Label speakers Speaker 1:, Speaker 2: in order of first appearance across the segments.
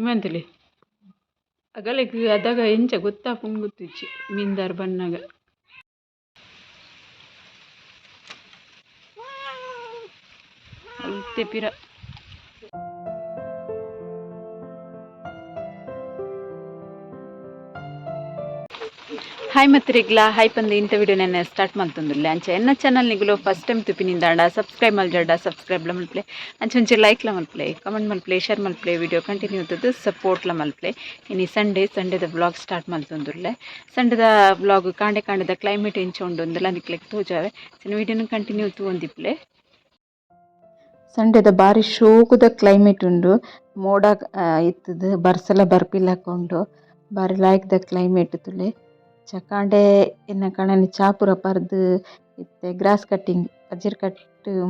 Speaker 1: ಉಮೆಂತಲಿ ಅಗಲಿಗೆ ಅದಾಗ ಇಂಚ ಗೊತ್ತಾಪುಂಡು ಗೊತ್ತಿಚ್ಚಿ ಮೀನ್ದಾರ್ ಬನ್ನಾಗ ಅಲ್ತೆ ಪಿರ ಹಾಯ್ ಮತ್ತರಿಗ್ಲಾ ಹಾಯ್ ಪಂದು ಇಂಥ ವಿಡಿಯೋ ನಾನು ಸ್ಟಾರ್ಟ್ ಮಾಡ್ತಂದಿಲ್ಲ ಅಂಚ ಎನ್ನ ಚಾನಲ್ ನಿಗಲು ಫಸ್ಟ್ ಟೈಮ್ ತುಪ್ಪಿನಿಂದ ಸಬ್ಸ್ಕ್ರೈಬ್ ಮಲ್ಜಡ ಸಬ್ಸ್ಕ್ರೈಬ್ಲ ಮಲ್ಪ್ಲೆ ಅಂಚೆ ಲೈಕ್ಲ ಮಲ್ಪ್ಲೆ ಕಮೆಂಟ್ ಮಲ್ಪ್ಲೆ ಶೇರ್ ಮಲ್ಪ್ಲೆ ವಿಡಿಯೋ ಕಂಟಿನ್ಯೂ ಇದ್ದದ್ದು ಸಪೋರ್ಟ್ಲ ಮಲ್ಪ್ಲೆ ಇನ್ನು ಸಂಡೇದ ವ್ಲಾಗ್ ಸ್ಟಾರ್ಟ್ ಮಾಡ್ತಂದಿಲ್ಲ ಸಂಡೇದ ವ್ಲಾಗ್ ಕಾಂಡೆದ ಕ್ಲೈಮೇಟ್ ಎಂಚೊಂಡು ಒಂದೆಲ್ಲ ನಿಕ್ಲೆಕ್ ತೋಜಾವೆ ಸಣ್ಣ ವಿಡಿಯೋನ ಕಂಟಿನ್ಯೂ ತೂಂದಿಪ್ಲೆ ಸಂಡೇದ ಬಾರಿ ಶೋಕುದ ಕ್ಲೈಮೇಟ್ ಉಂಡು ಮೋಡ ಇತ್ತದು ಬರ್ಸಲ ಬರ್ಪಿಲ್ಲಕೊಂಡು ಬಾರಿ ಲಾಯ್ಕ್ದ ಕ್ಲೈಮೇಟ್ ತುಲೆ ಚಕಾಂಡೆ ಎನ್ನ ಕಣನಿ ಚಾಪುರ ಪರ್ದು ಇತ್ತೆ ಗ್ರಾಸ್ ಕಟ್ಟಿಂಗ್ ಅಜ್ಜಿರ್ ಕಟ್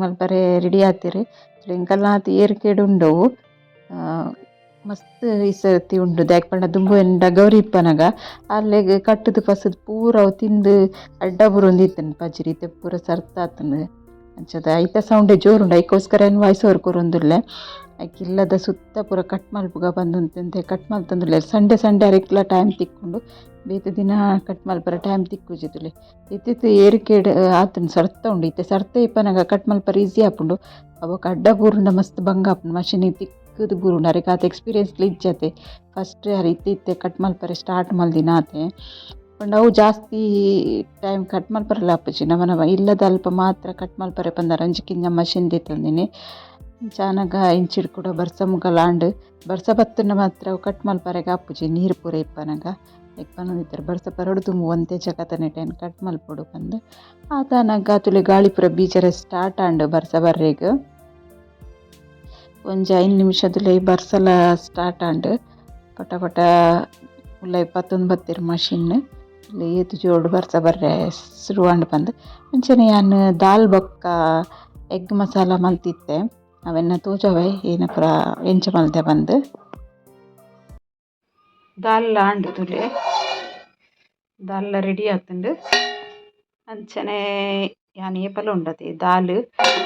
Speaker 1: ಮಲ್ಪರೆ ರೆಡಿ ಆತಿರು ಎಂಕಲ್ನಾತ್ ಏರ್ಕೆಡು ಉಂಡವು ಮಸ್ತ್ ಇಸತಿ ಉಂಡು ದಾಯಕ್ ಪಂಡ ದುಂಬು ಎಂಡ ಗೌರಿ ಇಪ್ಪನಗ ಅಲ್ಲೆಗ್ ಕಟ್ಟದು ಪಸದ್ ಪೂರ ಅವು ತಿಂದು ಅಡ್ಡ ಬುರೊಂದಿತ್ತನ್ ಪಜ್ರಿ ಇತ್ತೆ ಪೂರ ಸರ್ತಾತನ್ ಅಂಚದ ಐತ ಸೌಂಡೆ ಜೋರುಂಡು ಐಕೋಸ್ಕರ ಏನು ವಾಯ್ಸ್ ಓವರ್ ಕೊರೊಂದುಲ್ಲೆ ಇಲ್ಲದ ಸುತ್ತ ಪೂರ ಕಟ್ ಮಲ್ಪುಗ ಬಂದುಂತೆ ಕಟ್ ಮಲ್ತಂದುಲ್ಲೆ ಸಂಡೆ ಅರೆಕ್ಲ ಟೈಮ್ ತಿಕ್ಕೊಂಡು ಬೇತೆ ದಿನ ಕಟ್ ಮಲ್ಪರ ಟೈಮ್ ತಿಕ್ಕುಜಿತ್ತುಲೆ ಇತ್ತಿತ್ತು ಏರಿಕೆಡ್ ಆತನ ಸರ್ತ ಉಂಡು ಇತ್ತೆ ಸರ್ತ ಇಪ್ಪನಾಗ ಕಟ್ ಮಲ್ಪರ ಈಸಿ ಆಪುಂಡು ಅವಕ್ಕೆ ಅಡ್ಡ ಬೂರುಂಡ ಮಸ್ತ್ ಬಂಗ ಆಪುಂಡು ಮಷಿನಿಗೆ ತಿಕ್ಕದು ಬೂರುಂಡು ಅರೆಕ್ ಆತ ಎಕ್ಸ್ಪೀರಿಯನ್ಸ್ಲಿ ಇಜ್ಜತೆ ಫಸ್ಟ್ ಅರೆ ಇತ್ತೆ ಕಟ್ ಮಲ್ಪರೆ ಸ್ಟಾರ್ಟ್ ಮಲ್ದಿನ ಆತೆ ಪಂಡ ಅವು ಜಾಸ್ತಿ ಟೈಮ್ ಕಟ್ ಮಲ್ಪರಲ್ಲ ಆಪುಜಿ ನವನವ ಇಲ್ಲದ ಅಲ್ಪ ಮಾತ್ರ ಕಟ್ ಮಲ್ಪರೆ ಪಂದರ ಅಂಜಿಕಿಂಜ ಮಷಿನ್ ತಂದಿನಿ ಚಾನಗ ಇಂಚಿಡ್ ಕೂಡ ಬರ್ಸ ಮುಗಲಾಂಡ್ ಬರ್ಸ ಬತ್ತನ ಮಾತ್ರ ಕಟ್ ಮಲ್ಪರೆಗೆ ಆಪುಜಿ ನೀರು ಪೂರ ಇಪ್ಪನಗ ಪನ್ನದಿತ್ತಾರೆ ಬರ್ಸ ಪರಡು ತುಂಬ ಒಂದೇ ಜಗತ್ತನೆ ಟೈನ್ ಕಟ್ ಮಲ್ಪಡು ಬಂದು ಆತನಗ ತುಲೆ ಗಾಳಿಪುರ ಬೀಚರ ಸ್ಟಾರ್ಟ್ ಆಂಡ್ ಬರ್ಸ ಬರ್ರೆಗ್ ಒಂಜಿ 5 ನಿಮಿಷದಲ್ಲಿ ಬರ್ಸಲ ಸ್ಟಾರ್ಟ್ ಆಂಡ್ ಪಟ ಪಟ ಉಲ್ಲ 21 ಬತ್ತಿರ ಮಷಿನ್ ಏತು ಜೋಡು ಬರ್ಸ ಬರ್ರೆ ಶುರುವಾಂಡ್ ಬಂದು ಅಂಚನೆ ಯಾನ್ ದಾಲ್ ಬೊಕ್ಕ ಎಗ್ ಮಸಾಲ ಮಲ್ತಿತ್ತೆ ಅವೆನ್ನ ತೋಜವೆ ಏನಪ್ಪ ಎಂಚ ಮಲ್ದೆ ಬಂದು ದಾಲ್ ಆಂಡ್ ತುಲೆ ದಾಲ್ ರೆಡಿ ಆತುಂಡು ಅಂಚನೆ ಯಾನ್ ಏಪಲ ಉಂಡತೆ ದಾಲ್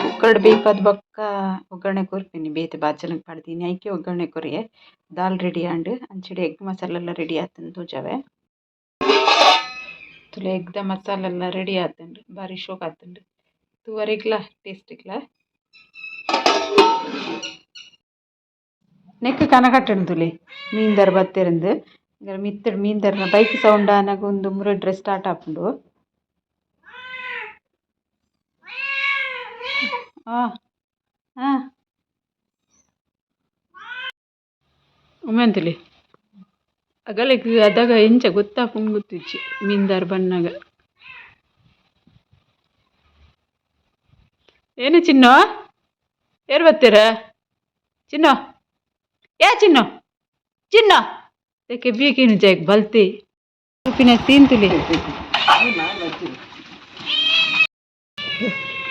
Speaker 1: ಕುಕ್ಕರ್ಡ್ ಬೇಪದ್ ಬೊಕ್ಕ ಒಗ್ಗರಣೆ ಕೊರ್ಪಿನಿ ಬೇತೆ ಬಾಚಲಂಗ್ ಪಡ್ದೀನಿ ಐಕೆ ಒಗ್ಗರಣೆ ಕೊರಿಯೆ ದಾಲ್ ರೆಡಿ ಆಂಡ್ ಅಂಚೆಡೆ ಎಗ್ ಮಸಾಲ ಎಲ್ಲ ರೆಡಿ ಆತುಂಡು ತೋಜವೆ ತುಲೆ ಎಗ್ದ ಮಸಾಲ ಎಲ್ಲ ರೆಡಿ ಆತುಂಡು ಬಾರಿ ಶೋಕ್ ಆತುಂಡು ತೂವರೆಗ್ಲ ಟೇಸ್ಟ್ಗ್ಲ ನೆಕ್ ಕನಕಟ್ಟುಂಡು ತುಲೆ ಮೀನ್ದಾರ್ ಬತ್ತೆರಂದು ಮಿತ್ತಡ್ ಮೀನ್ದಾರ್ನ ಬೈಕ್ ಸೌಂಡ್ ಆನಗ ಒಂದು ಮುರಡ್ರೆ ಸ್ಟಾರ್ಟ್ ಆಪುಂಡು ಉಮೆಂತಲಿ ಅಗಲಿಗೆ ಅದಾಗ ಎಂಚ ಗೊತ್ತಾಪುಂಡು ಗೊತ್ತಿಚ್ಚಿ ಮೀನ್ದಾರ್ ಬನ್ನಾಗ ಏನು ಚಿನ್ನು ಏರ್ ಬತ್ತೀರ ಚಿನ್ನು ಚಿನ್ನು ಅದಕ್ಕೆ ಬೀಕಿನ ಜಾಗ ಬಲ್ತಿ ಉಪ್ಪಿನ ತಿಂತುಲಿ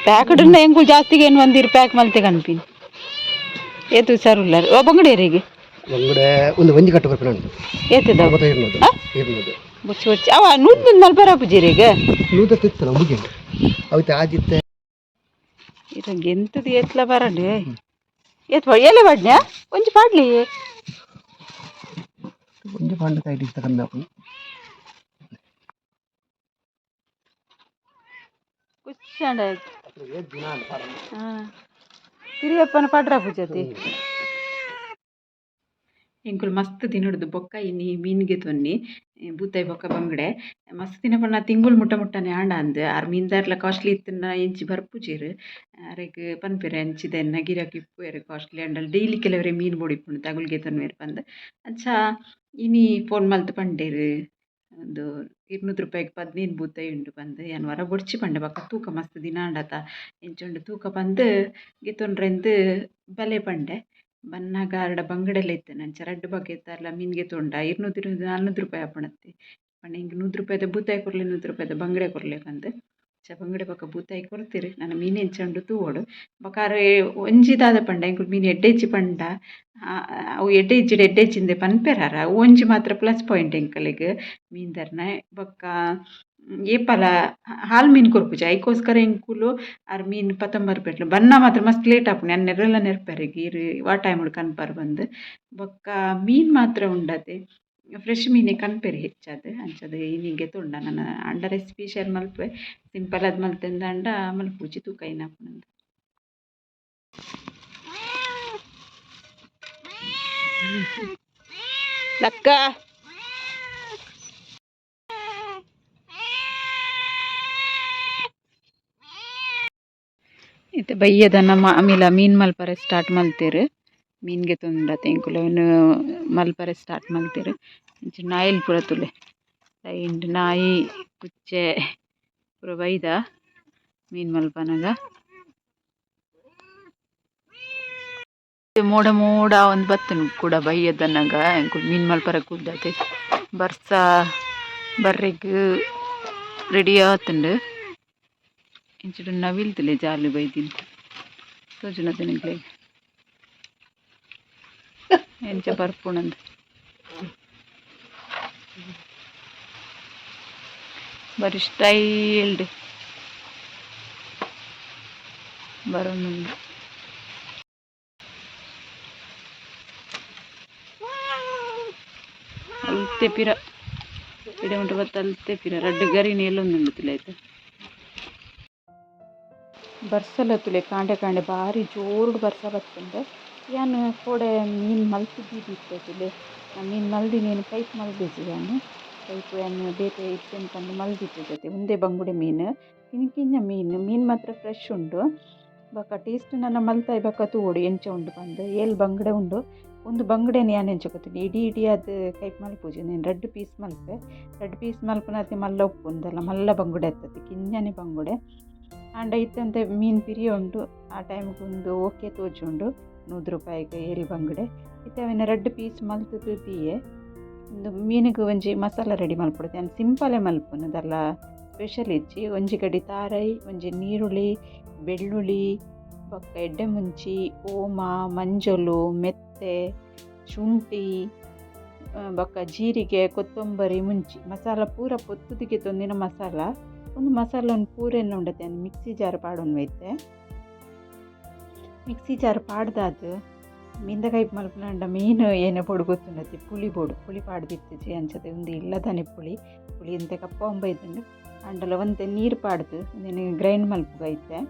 Speaker 1: ಪ್ಯಾಕೆಟ್ ಹೆಂಗು ಜಾಸ್ತಿಗೆ ಏನು ಒಂದಿರು ಪ್ಯಾಕ್ ಮಲ್ತೆ ಕನ್ಪಿನಿ ಏತು ಸರುಲ್ಲರು ಓ ಬಂಗಡಿಯರಿಗೆ ಒಂದು ಒಂಜಿ ಕಟ್ಟು ಬರ್ಪಿನ ಏತದ ಬುಚ್ಚಿ ಬುಚ್ಚಿ ಅವ ನೂತ್ ಮಲ್ಪರ ಪೂಜಿರಿಗೆ ನೂತ ತಿತ್ತಲ್ಲ ಮುಗಿ ಅವತ್ತೆ ಆದಿತ್ತೆ ಇರಂಗೆ ಎಂತದು ಏತ್ಲ ಬರಡೆ ಏತ್ ಎಲೆ ಬಡ್ನ್ಯಾ ಒಂಜಿ ಪಾಡ್ಲಿ ಒಂಜಿ ಪಾಂಡ ಕೈಡಿ ತಕಂದ ಕುಚ್ಚಂಡ ತಿರಿಯಪ್ಪನ ಪಡ್ರ ಪೂಜತಿ ಎಂಕುಲು ಮಸ್ತ್ ತಿನ್ನೋದು ಬೊಕ್ಕ ಇನ್ನಿ ಮೀನಿಗೆ ತೊನ್ನಿ ಬೂತಾಯಿ ಬೊಕ್ಕ ಬಂಗಡೆ ಮಸ್ತ್ ತಿನ್ನಪಣ್ಣ ತಿಂಗುಳು ಮುಟ್ಟನೆ ಆಂಡ ಅಂದು ಆರು ಮೀನ್ದಾರ್ಲ ಕಾಸ್ಟ್ಲಿ ಇತ್ತನ್ನ ಎಂಚಿ ಬರ್ಪುಜೀರು ಅರೆಗ್ ಪನ್ಪೆರೆ ಅಂಚಿದೆನ್ನ ಗಿರಾಕಿ ಇಪ್ಪುವೆರು ಕಾಸ್ಟ್ಲಿ ಅಂಡಲ್ ಡೈಲಿ ಕೆಲವರೆ ಮೀನು ಬೋಡಿಪ್ಪುಂಡು ತಗುಲ್ಗೆ ತೊನ್ವೇರು ಪಂದ್ ಅಂಚ ಇನಿ ಫೋನ್ ಮಲ್ತು ಪಂಡೇರು ಒಂದು 200 ರೂಪಾಯಿಗೆ 15 ಬೂತಾಯಿ ಉಂಡು ಪಂದ್ ಯಾನ್ ವರ ಬೊಡ್ಚಿ ಪಂಡೆ ಬೊಕ್ಕ ತೂಕ ಮಸ್ತ್ ದಿನ ಆಂಡತ ಎಂಚುಂಡು ತೂಕ ಪಂದ್ ಗೆತ್ತೊಂಡ್ರೆಂದು ಬಲೆ ಪಂಡೆ ಬನ್ನಾಗ ಅರ್ಡ ಬಂಗಡೆಲ್ಲ ಇತ್ತು ನಂಚ ರಡ್ಡು ಬಗ್ಗೆ ಇತ್ತಾರಲ್ಲ ಮೀನಿಗೆ ತೊಂಡ 200 ರೂಪಾಯಿ ಆಪಣತ್ತೆ ಪಂಡ ಹಿಂಗೆ 100 ರೂಪಾಯಿದ ಬೂತಾಯಿ ಕೊರ್ಲೆ 100 ರೂಪಾಯಿದ ಬಂಗಡೆ ಕೊರ್ಲೆ ಪಂದ್ ಬಂಗಡೆ ಬೊಕ್ಕ ಬೂತಾಯಿ ಕೊರ್ತೀರಿ ನಾನು ಮೀನು ಎಂಚಂಡು ತೂವೋಡು ಬೊಕ್ಕಾರೆ ಒಂಜಿದಾದ ಪಂಡ ಇಂಕುಲು ಮೀನು ಎಡ್ಡೆಚ್ಚಿ ಪಂಡ ಅವು ಎಡ್ಡೆಚ್ಚಿಂದೆ ಪನ್ಪೆರಾರ ಒಂಜಿ ಮಾತ್ರ ಪ್ಲಸ್ ಪಾಯಿಂಟ್ ಎಂಕಲೆಗ್ ಮೀನ್ದಾರ್ನ ಬೊಕ್ಕ ಏಪಲ ಹಾಲ್ ಮೀನು ಕೊರ್ಪುಜಿ ಐಕೋಸ್ಕರ ಎಂಕುಲು ಆರ್ ಮೀನು ಪತಂಬರ್ ಪೆಟ್ಲು ಬನ್ನ ಮಾತ್ರ ಮಸ್ತ್ ಲೇಟ್ ಆಪುಂಡು ಯಾನ್ ನೆರ್ರೆಲ ನೆರ್ಪೆರ್ ಗೀರ್ ವಾ ಟೈಮುಡು ಕನ್ಪರ್ ಬಂದು ಬೊಕ್ಕ ಮೀನು ಮಾತ್ರ ಉಂಡತೆ ಫ್ರೆಶ್ ಮೀನೇ ಕನ್ಪೆರ್ ಹೆಚ್ಚಾದ್ ಅಂಚಾದ್ ಈನಿಗೆ ತೂಂಡ ನನ್ನ ಅಂಡ ರೆಸಿಪಿ ಶೇರ್ ಮಲ್ಪುವೆ ಸಿಂಪಲ್ ಆದ್ ಮಲ್ತಂದ ಅಂಡ ಮಲ್ಪುಜಿ ತೂಕ ಏನಾಪುಂಡು ಲಕ್ಕ ಇತ್ತೆ ಬಯ್ಯದನ ಆಮೇಲೆ ಮೀನು ಮಲ್ಪರೆ ಸ್ಟಾರ್ಟ್ ಮಲ್ತೇರು ಮೀನ್ಗೆ ತೊಂದತೆ ಎಂಕುಲು ಮಲ್ಪರೆ ಸ್ಟಾರ್ಟ್ ಮಲ್ತೇರು ಇಂಚ ನಾಯಿಲ್ ಪೂರ ತುಲೆ ಇಂಡು ನಾಯಿ ಕುಚ್ಚೆ ಪೂರ ಬೈದ ಮೀನು ಮಲ್ಪನಗ ಮೋಡ ಮೋಡ ಒಂದು ಬತ್ತನು ಕೂಡ ಬೈಯದನಗ ಎಂಕುಲು ಮೀನು ಮಲ್ಪರೆ ಕೂದತೆ ಬರ್ಸ ಬರ್ರೆಗ್ ರೆಡಿ ಆತುಂಡು ಇಂಚುಡು ನವಿಲ್ತುಲೆ ಜಾಲಿ ಬೈದಿನ್ ತೋಜುನ ತಿನಕ್ಲೆ ಎಂಚ ಬರ್ಪುಣಂದು ಬರಿ ಸ್ಟೈಲ್ಡ್ ಬರೋನುಂಡು ಅಲ್ತೆ ಪಿರ ಇಡ ಉಂಟು ಬತ್ತ ಅಲ್ತೆ ಪಿರ ರಡ್ಡು ಗರಿನಿ ಎಲ್ಲೊಂದುಂಡು ತುಲೆ ಆಯ್ತು ಬರ್ಸಲ ತುಲೆ ಕಾಂಡೆ ಕಾಂಡೆ ಬಾರಿ ಜೋರುಡು ಬರ್ಸ ಬತ್ತುಂಡು ಯಾನು ಕೋಡೆ ಮೀನು ಮಲ್ತಿದ್ದಿತ್ತೆ ತುಲೆ ಮೀನು ಮಲ್ದಿ ನೀನು ಕೈಪ್ ಮಲ್ದಿಜ್ಜಿ ಯಾನು ಕೈಪ್ ಯಾನು ಬೇತೆ ಇತ್ತೆನ್ ಪಂದು ಮಲ್ದಿತ್ತು ಜೊತೆ ಒಂದೇ ಬಂಗುಡೆ ಮೀನು ಕಿಂಕಿಂಜ ಮೀನು ಮಾತ್ರ ಫ್ರೆಶ್ ಉಂಡು ಬೊಕ ಟೇಸ್ಟ್ ನನ್ನ ಮಲ್ತಾಯಿ ಬೊಕ ತೂವೋಡು ಎಂಚ ಉಂಡು ಪಂದು ಏಲ್ ಬಂಗುಡೆ ಉಂಡು ಒಂದು ಬಂಗುಡೆನ ಯಾನ್ ಎಂಚ ಇಡೀ ಅದು ಕೈಪ್ ಮಲ್ಪುಜಿ నేను 2 ಪೀಸ್ ಮಲ್ಪೆ 2 ಪೀಸ್ ಮಲ್ಪುನತಿ ಮಲ್ಲ ಉಪ್ಪುಂದಲ್ಲ ಮಲ್ಲ ಬಂಗುಡೆ ಎತ್ತತಿ ಕಿಂಜನೆ ಬಂಗುಡೆ ಆಂಡ ಇತ್ತಂತೆ ಮೀನು ಪಿರಿಯ ಉಂಡು ಆ ಟೈಮ್ಗೆ ಒಂದು ಓಕೆ ತೋಜುಂಡು 100 ರೂಪಾಯಿಗೆ ಏಲ್ ಬಂಗುಡೆ ಇತ್ತೆ ಅವಿನ 2 ಪೀಸ್ ಮಲ್ತದು ತೀಯೆ ಒಂದು ಮೀನಿಗೆ ಒಂಜಿ ಮಸಾಲ ರೆಡಿ ಮಲ್ಪುಡುತ್ತೆ ನಾನು ಸಿಂಪಲೇ ಮಲ್ಪುನದಲ್ಲ ಸ್ಪೆಷಲ್ ಇಜ್ಜಿ ಒಂಜಿ ಗಡಿ ತಾರೈ ಒಂಜಿ ನೀರುಳ್ಳಿ ಬೆಳ್ಳುಳ್ಳಿ ಬೊಕ್ಕ ಎಡ್ಡೆ ಮುಂಚಿ ಓಮ ಮಂಜಲು ಮೆತ್ತೆ ಶುಂಠಿ ಬೊಕ್ಕ ಜೀರಿಗೆ ಕೊತ್ತಂಬರಿ ಮುಂಚಿ ಮಸಾಲ ಪೂರ ಪೊತ್ತುದಿಗೆ ತೊಂದಿನ ಮಸಾಲ ಒಂದು ಮಸಾಲ ಒಂದು ಪೂರೆಲ್ಲ ಉಂಡತೆ ಮಿಕ್ಸಿ ಜಾರ್ ಪಾಡೊಂದು ಐತೆ ಮಿಕ್ಸಿ ಜಾರ್ ಪಾಡ್ದಾದ ಮಿಂದಕಾಯಿ ಮಲ್ಪನಂಡ ಮೀನು ಏನೇ ಪೊಡು ಗೊತ್ತುಂಡತಿ ಪುಳಿ ಪಾಡ್ದಿತ್ತಿಜಿ ಅಂಚದೆ ಒಂದು ಇಲ್ಲದಾನೆ ಪುಳಿ ಎಂತ ಕಪ್ಪ ಒಂಬೈದುಂಡು ಅಂಡಲ ಒಂತೆ ನೀರು ಪಾಡ್ದು ಒಂದೇನು ಗ್ರೈಂಡ್ ಮಲ್ಪುಗೈತೆ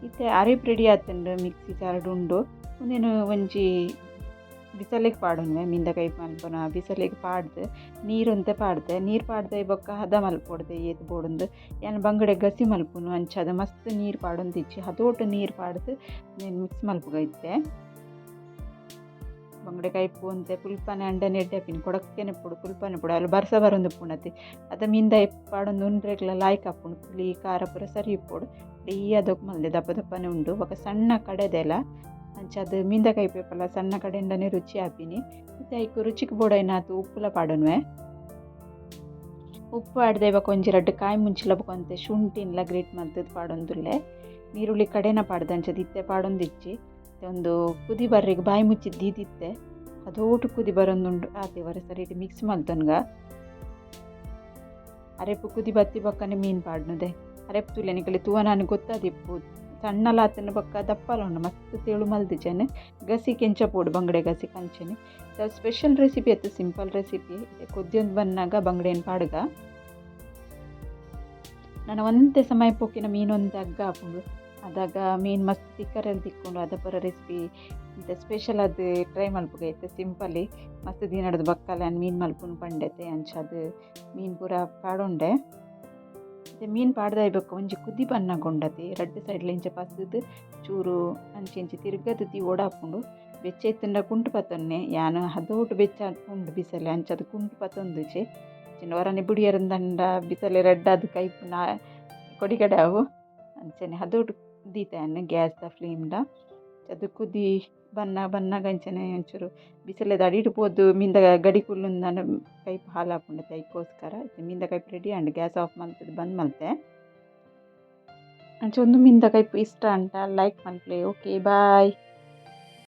Speaker 1: ಇತ್ತೆ ಅರೆಪ್ ರೆಡಿ ಆತುಂಡು ಮಿಕ್ಸಿ ಜಾರ್ಡ್ ಉಂಡು ಒಂದೇನು ಒಂಜಿ ಬಿಸಲೆಗೆ ಪಾಡೊನ್ವೆ ಮಿಂದಕಾಯಿ ಮಲ್ಪನ ಬಿಸಲೆಗೆ ಪಾಡ್ದು ನೀರೊಂತೆ ಪಾಡ್ದೆ ನೀರು ಪಾಡ್ದೆ ಬೊಕ್ಕ ಹದ ಮಲ್ಪೊಡ್ದೆ ಏತ್ ಬೋಡೊಂದು ಯಾನ್ ಬಂಗುಡೆ ಗಸಿ ಮಲ್ಪುನು ಅಂಚದ ಮಸ್ತ್ ನೀರು ಪಾಡೊಂದಿಚ್ಚಿ ಹದೋಟು ನೀರು ಪಾಡ್ದು నేను ಮಿಕ್ಸ್ ಮಲ್ಪುಗೈತೆ ಬಂಗುಡೆ ಕೈಪು ಅಂತೆ ಪುಲ್ಪನೆ ಅಂಡನೆ ಎಡ್ಡೆಪಿನ ಕೊಡಕ್ಕೇನೆ ಪುಡು ಪುಲ್ಪನೆ ಪುಡು ಅಲ್ಲಿ ಬರ್ಸ ಬರೊಂದು ಪುಣತಿ ಅದ ಮೀಂದ ಪಾಡೊಂದು ಉಂಡ್ರೆಗ್ಲ ಲಾಯ್ಕ್ ಹಾಪುಂಡು ಪುಳಿ ಖಾರ ಪೂರ ಸರಿ ಇಪ್ಪೋಡು ಅದಕ್ಕೆ ಮಲ್ದೆ ದಪ್ಪ ದಪ್ಪನೆ ಉಂಡು ಬೊಕ ಸಣ್ಣ ಕಡೆದೆಲ್ಲ ಅಂಚದು ಮೀಂದಕಾಯಿ ಪೇಪಲ್ಲ ಸಣ್ಣ ಕಡೆಯಿಂದನೇ ರುಚಿ ಹಾಪಿನಿ ಮತ್ತು ಐಕು ರುಚಿಗೆ ಬೋಡೈನಾತು ಉಪ್ಪುಲ ಪಾಡೊನ್ವೆ ಉಪ್ಪು ಆಡ್ದೆ ಇವಾಗ ಒಂಜಿ 2 ಕಾಯಿ ಮುಂಚಿಲ ಬೊಕಂತೆ ಶುಂಠಿನ್ಲ ಗ್ರೇಟ್ ಮಲ್ತದ್ದು ಪಾಡೊಂದುಲ್ಲೆ ನೀರುಳ್ಳಿ ಕಡೆನ ಪಾಡ್ದೆ ಅಂಚದು ಇತ್ತೆ ಪಾಡೊಂದಿಚ್ಚಿ ಒಂದು ಕುದಿ ಬರ್ರಿಗೆ ಬಾಯಿ ಮುಚ್ಚಿದ್ದಿತ್ತೆ ಅದೋಟು ಕುದಿ ಬರೊಂದುಂಡು ಆತೆ ಸರಿ ಮಿಕ್ಸ್ ಮಲ್ತನ್ಗ ಅರೆಪು ಕುದಿ ಬತ್ತಿ ಬಕ್ಕನೆ ಮೀನು ಪಾಡ್ನದೆ ಅರೆಪು ತುಲೆ ನಿಕಲಿ ತೂವ ನಾನು ಗೊತ್ತಾದಿಪ್ಪು ಸಣ್ಣಲಾತನ ಬೊಕ್ಕ ದಪ್ಪಲ ಉಂಡು ಮಸ್ತ್ ತೇಳು ಮಲ್ದಿಜನೆ ಗಸಿ ಕೆಂಚ ಪೋಡು ಬಂಗುಡೆ ಗಸಿ ಕಂಚನೆ ಸ್ಪೆಷಲ್ ರೆಸಿಪಿ ಇತ್ತು ಸಿಂಪಲ್ ರೆಸಿಪಿ ಕೊದ್ದಿಯೊಂದು ಬನ್ನಾಗ ಬಂಗುಡೆನ ಪಾಡ್ಗ ನಾನು ಒಂದೇ ಸಮಯ ಪೋಕಿನ ಮೀನೊಂದು ಅಗ್ಗ ಹಾಕೊಂಡು ಅದಾಗ ಮೀನು ಮಸ್ತ್ ತಿಕ್ಕರಲ್ಲಿ ತಿಕ್ಕೊಂಡು ಅದ ಪರ ರೆಸಿಪಿ ಇಂಥ ಸ್ಪೆಷಲ್ ಅದು ಟ್ರೈ ಮಲ್ಪುಗೈತೆ ಸಿಂಪಲಿ ಮಸ್ತ್ ದಿನಡ್ದು ಬಕ್ಕಲ್ಲ ಮೀನು ಮಲ್ಪುನು ಪಂಡೈತೆ ಅಂಚದು ಮೀನು ಪೂರ ಪಾಡೊಂಡೆ ಮೀನು ಪಾಡ್ದಾಯ್ಬೇಕು ಒಂಜಿ ಕುದಿ ಬನ್ನಗೊಂಡತಿ 2 ಸೈಡ್ಲ ಇಂಚ ಪಸ್ದು ಚೂರು ಅಂಚಿ ತಿರ್ಗದು ತಿ ಓಡಾಪುಂಡು ಬೆಚ್ಚ ಇತ್ತಂಡ ಕುಂಟು ಪತ್ತೊನ್ನೆ ಯಾನು ಹದೋಟು ಬೆಚ್ಚ ಉಂಡು ಬಿಸಲೆ ಅಂಚದು ಕುಂಟು ಪತ್ತೊಂದುಚೆ ಚಿನ್ನ ಹೊರನೆ ಬುಡಿಯರಂದಂಡ ಬಿಸಲೆ ರೆಡ್ಡಾದ ಕೈಪು ಕೊಡಿಗಡೆ ಅವು ಅಂಚನೆ ಹದೋಟು ದೀತಾಯನ್ನ ಗ್ಯಾಸ್ದ ಫ್ಲೇಮ್ಡ ಅದು ಕುದಿ ಬನ್ನಾಗ ಅಂಚನೆ ಒಂಚೂರು ಬಿಸಿಲದ ಅಡಿಟ್ಟು ಪೋದು ಮಿಂದ ಗಡಿ ಕುಲ್ಲುಂದ ಕೈಪ್ ಹಾಲು ಹಾಕೊಂಡತೆ ಅದಕ್ಕೋಸ್ಕರ ಮಿಂದ Kaif ready and gas off ಮಲ್ತದೆ ಬಂದ್ ಮಲ್ತೆ ಅಂಚ ಒಂದು ಮಿಂದ ಕೈಪ್ ಇಷ್ಟ ಅಂಟ ಲೈಕ್ ಮಲ್ಪ್ಲೆ ಓಕೆ ಬಾಯ್.